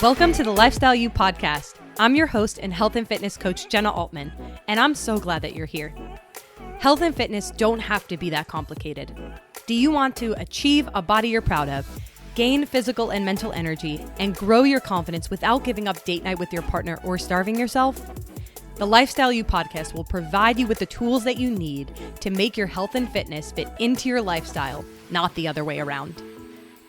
Welcome to the Lifestyle You podcast. I'm your host and health and fitness coach, Jenna Altman, and I'm so glad that you're here. Health and fitness don't have to be that complicated. Do you want to achieve a body you're proud of, gain physical and mental energy, and grow your confidence without giving up date night with your partner or starving yourself? The Lifestyle You podcast will provide you with the tools that you need to make your health and fitness fit into your lifestyle, not the other way around.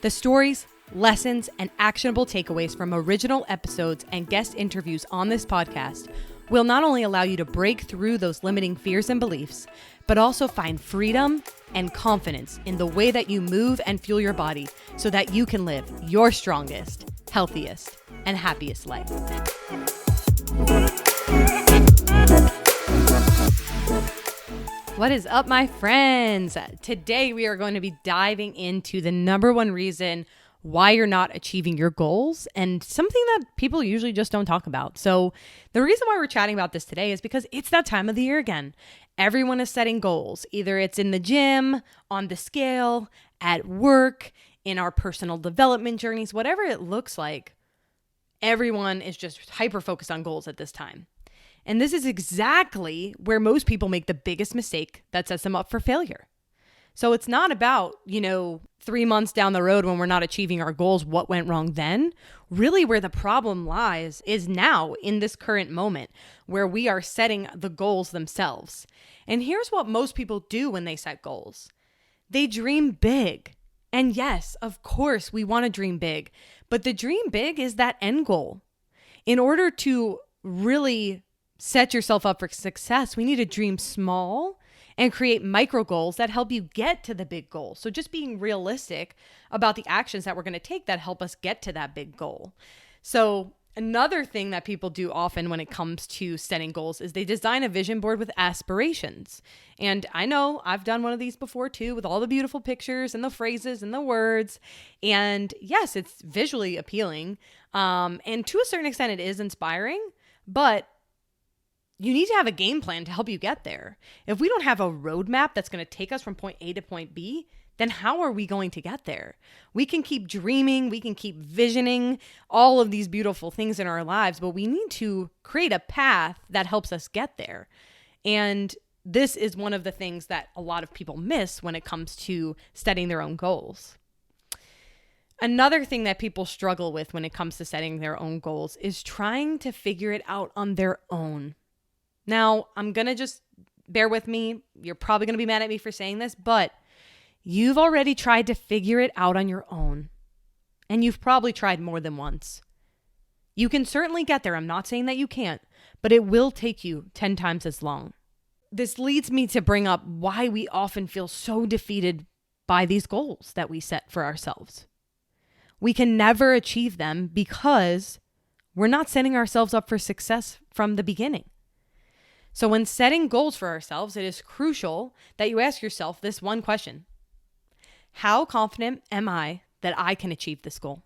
The stories, lessons, and actionable takeaways from original episodes and guest interviews on this podcast will not only allow you to break through those limiting fears and beliefs, but also find freedom and confidence in the way that you move and fuel your body so that you can live your strongest, healthiest, and happiest life. What is up, my friends? Today we are going to be diving into the number one reason why you're not achieving your goals and something that people usually just don't talk about. So the reason why we're chatting about this today is because it's that time of the year again. Everyone is setting goals. Either it's in the gym, on the scale, at work, in our personal development journeys, whatever it looks like. Everyone is just hyper-focused on goals at this time. And this is exactly where most people make the biggest mistake that sets them up for failure. So it's not about, 3 months down the road when we're not achieving our goals, what went wrong then. Really where the problem lies is now in this current moment where we are setting the goals themselves. And here's what most people do when they set goals. They dream big. And yes, of course, we want to dream big, but the dream big is that end goal. In order to really set yourself up for success, we need to dream small and create micro goals that help you get to the big goal. So just being realistic about the actions that we're going to take that help us get to that big goal. So another thing that people do often when it comes to setting goals is they design a vision board with aspirations. And I know I've done one of these before too, with all the beautiful pictures and the phrases and the words. And yes, it's visually appealing. And to a certain extent, it is inspiring, but you need to have a game plan to help you get there. If we don't have a roadmap that's going to take us from point A to point B, then how are we going to get there? We can keep dreaming, we can keep visioning all of these beautiful things in our lives, but we need to create a path that helps us get there. And this is one of the things that a lot of people miss when it comes to setting their own goals. Another thing that people struggle with when it comes to setting their own goals is trying to figure it out on their own. Now, I'm going to just bear with me. You're probably going to be mad at me for saying this, but you've already tried to figure it out on your own. And you've probably tried more than once. You can certainly get there. I'm not saying that you can't, but it will take you 10 times as long. This leads me to bring up why we often feel so defeated by these goals that we set for ourselves. We can never achieve them because we're not setting ourselves up for success from the beginning. So when setting goals for ourselves, it is crucial that you ask yourself this one question. How confident am I that I can achieve this goal?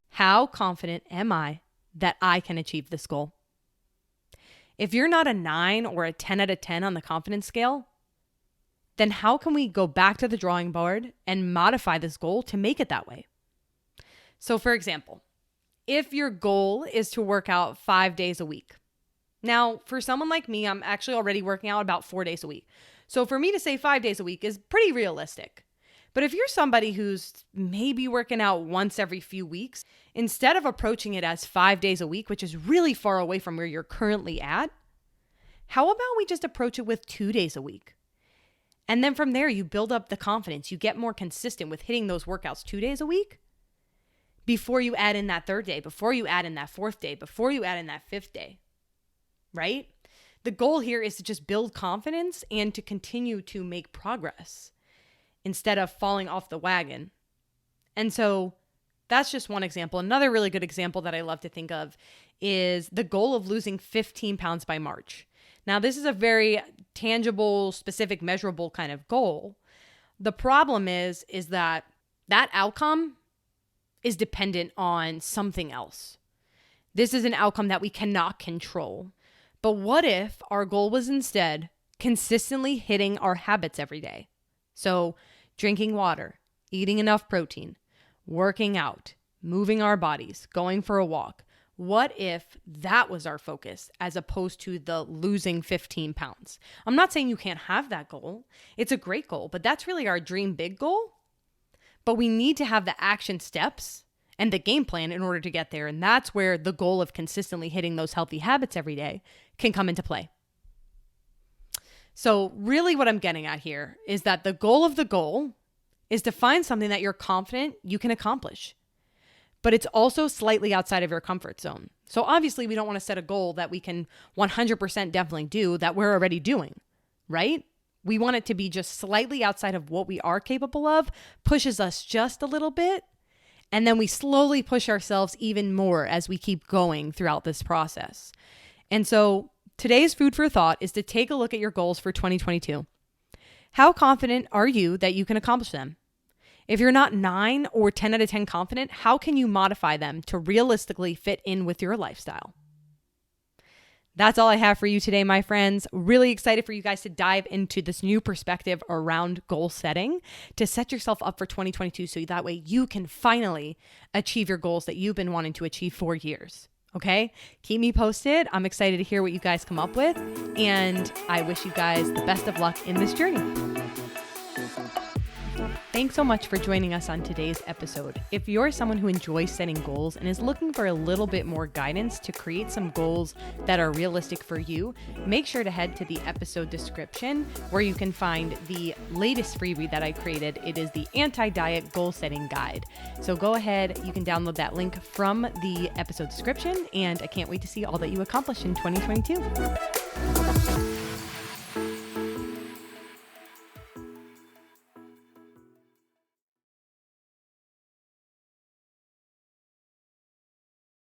How confident am I that I can achieve this goal? If you're not a 9 or a 10 out of 10 on the confidence scale, then how can we go back to the drawing board and modify this goal to make it that way? So for example, if your goal is to work out 5 days a week, now, for someone like me, I'm actually already working out about 4 days a week. So for me to say 5 days a week is pretty realistic. But if you're somebody who's maybe working out once every few weeks, instead of approaching it as 5 days a week, which is really far away from where you're currently at, how about we just approach it with 2 days a week? And then from there, you build up the confidence. You get more consistent with hitting those workouts 2 days a week before you add in that third day, before you add in that fourth day, before you add in that fifth day. Right? The goal here is to just build confidence and to continue to make progress instead of falling off the wagon. And so that's just one example. Another really good example that I love to think of is the goal of losing 15 pounds by March. Now, this is a very tangible, specific, measurable kind of goal. The problem is that outcome is dependent on something else. This is an outcome that we cannot control. But what if our goal was instead consistently hitting our habits every day? So drinking water, eating enough protein, working out, moving our bodies, going for a walk, what if that was our focus as opposed to the losing 15 pounds? I'm not saying you can't have that goal. It's a great goal, but that's really our dream big goal. But we need to have the action steps and the game plan in order to get there. And that's where the goal of consistently hitting those healthy habits every day can come into play. So really what I'm getting at here is that the goal of the goal is to find something that you're confident you can accomplish. But it's also slightly outside of your comfort zone. So obviously we don't want to set a goal that we can 100% definitely do that we're already doing, right? We want it to be just slightly outside of what we are capable of, pushes us just a little bit, and then we slowly push ourselves even more as we keep going throughout this process. And so today's food for thought is to take a look at your goals for 2022. How confident are you that you can accomplish them? If you're not 9 or 10 out of 10 confident, how can you modify them to realistically fit in with your lifestyle? That's all I have for you today, my friends. Really excited for you guys to dive into this new perspective around goal setting to set yourself up for 2022 so that way you can finally achieve your goals that you've been wanting to achieve for years. Okay? Keep me posted. I'm excited to hear what you guys come up with, and I wish you guys the best of luck in this journey. Thanks so much for joining us on today's episode. If you're someone who enjoys setting goals and is looking for a little bit more guidance to create some goals that are realistic for you, make sure to head to the episode description where you can find the latest freebie that I created. It is the Anti-Diet Goal Setting Guide. So go ahead, you can download that link from the episode description, and I can't wait to see all that you accomplish in 2022.